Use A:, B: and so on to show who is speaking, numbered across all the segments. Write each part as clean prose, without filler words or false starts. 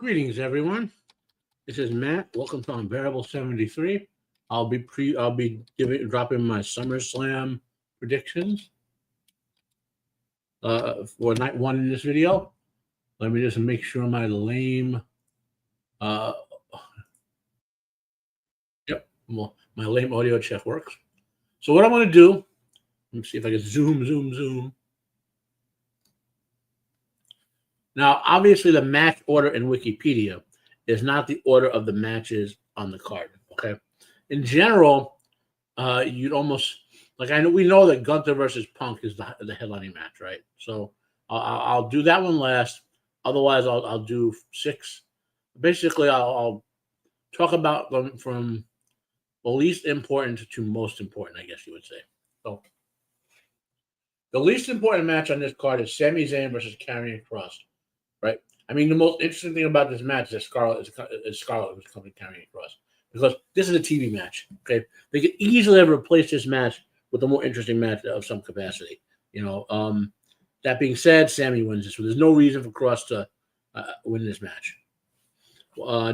A: Greetings, everyone. This is Matt. Welcome to Unbearable 73. I'll be dropping my SummerSlam predictions for night one in this video. Let me just make sure my lame uh my lame audio check works. So what I'm gonna do, let me see if I can zoom. Now, obviously, the match order in Wikipedia is not the order of the matches on the card. Okay, in general, you'd almost like we know that Gunther versus Punk is the headlining match, right? So I'll do that one last. Otherwise, I'll do six. Basically, I'll talk about them from the least important to most important, I guess you would say. So the least important match on this card is Sami Zayn versus Karrion Kross. Right? I mean, the most interesting thing about this match is Scarlett was coming Karrion Kross because this is a TV match. Okay, they could easily have replaced this match with a more interesting match of some capacity. That being said, Sammy wins this, so there's no reason for Kross to win this match.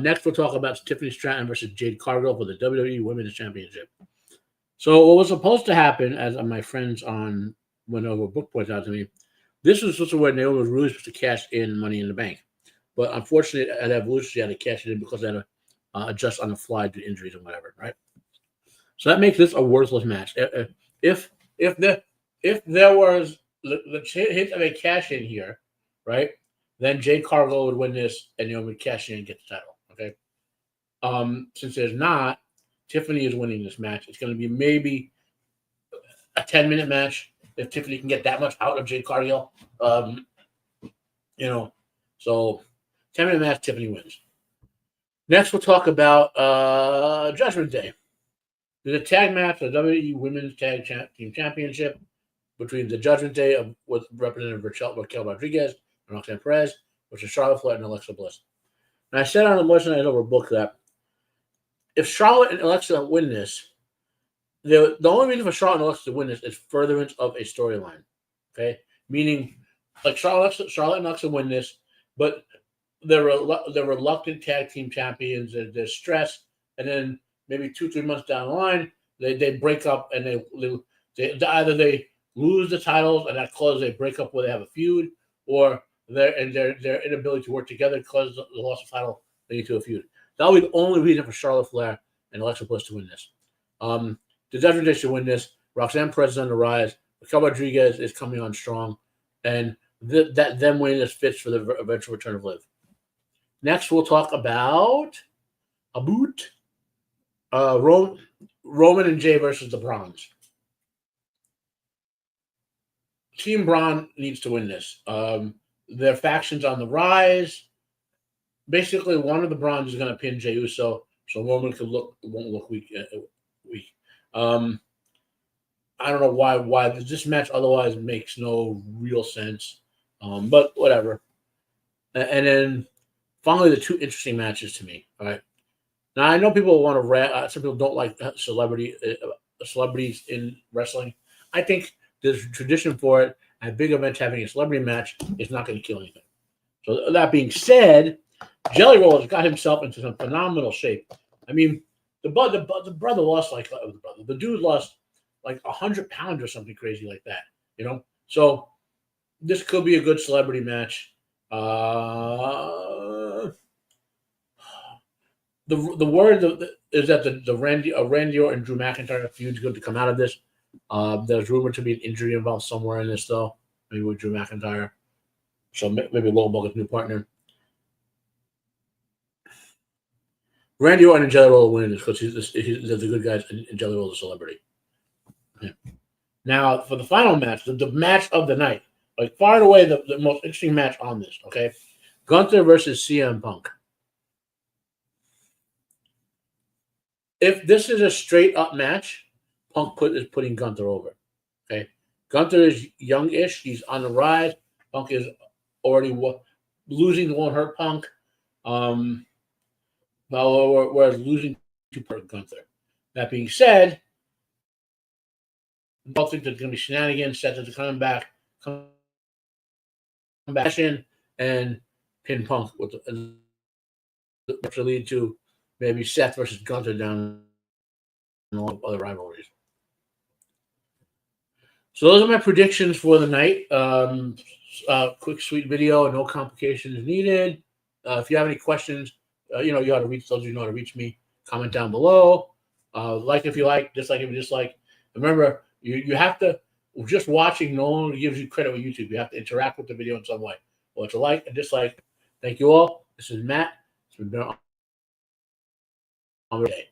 A: Next, we'll talk about Tiffany Stratton versus Jade Cargill for the WWE Women's Championship. So, what was supposed to happen, as my friends on Winover Book points out to me, this was supposed to where Naomi was really supposed to cash in Money in the Bank. But unfortunately, at Evolution, she had to cash it in because they had to adjust on the fly due to injuries and whatever, right? So that makes this a worthless match. If there was the hint of a cash in here, right, then Jade Cargill would win this and Naomi would cash in and get the title, okay? Since there's not, Tiffany is winning this match. It's going to be maybe a 10-minute match if Tiffany can get that much out of Jade Cargill. So 10-minute match, Tiffany wins. Next, we'll talk about Judgment Day. There's a tag match for the WWE Women's Tag Team Championship between the Judgment Day with Representative Raquel Rodriguez and Roxanne Perez, which is Charlotte Flair and Alexa Bliss. And I said on the Mercy Night Over book that if Charlotte and Alexa win this, the only reason for Charlotte and Alexa to win this is furtherance of a storyline. Okay? Meaning, like Charlotte and Alexa win this, but they're reluctant tag team champions. They're stressed, and then maybe 2-3 months down the line, they break up and they either they lose the titles and that causes a breakup where they have a feud, or their inability to work together causes the loss of title leading to a feud. That would be the only reason for Charlotte Flair and Alexa Bliss to win this. The Judgment Day should win this. Roxanne Perez is on the rise. Raquel Rodriguez is coming on strong, and that them winning this fits for the eventual return of Liv. Next, we'll talk about Roman and Jay versus the Browns. Team Braun needs to win this. Their faction's on the rise. Basically, one of the Browns is going to pin Jey Uso, so Roman won't look weak. I don't know why this match otherwise makes no real sense, but whatever. And then finally, the two interesting matches to me. All right, now I know people want to rant. Some people don't like celebrities in wrestling. I think there's a tradition for it. At big events, having a celebrity match is not going to kill anything. So that being said, Jelly Roll has got himself into some phenomenal shape. I mean, the brother lost the dude lost like 100 pounds or something crazy like that, So this could be a good celebrity match. The word is that the Randy Orton and Drew McIntyre feud is going to come out of this. There's rumored to be an injury involved somewhere in this, though. Maybe with Drew McIntyre. So maybe Logan Paul's new partner. Randy Orton and Jelly Roll will win this because they're the good guys and Jelly Roll is a celebrity. Yeah. Now, for the final match, the match of the night, like far and away the most interesting match on this, okay? Gunther versus CM Punk. If this is a straight-up match, Punk is putting Gunther over, okay? Gunther is youngish. He's on the rise. Punk is already losing won't hurt Punk. Whereas losing to Gunther. That being said, I don't think there's going to be shenanigans. Seth is coming back in and pin Punk with to lead to maybe Seth versus Gunther down the line of other rivalries. So those are my predictions for the night. Quick, sweet video, no complications needed. If you have any questions, you know how to reach those. You know how to reach me. Comment down below. Like if you like, dislike if you dislike. Remember, you have to just watching. No one gives you credit with YouTube. You have to interact with the video in some way. Well, it's a like and dislike. Thank you all. This is Matt. It's been on the day.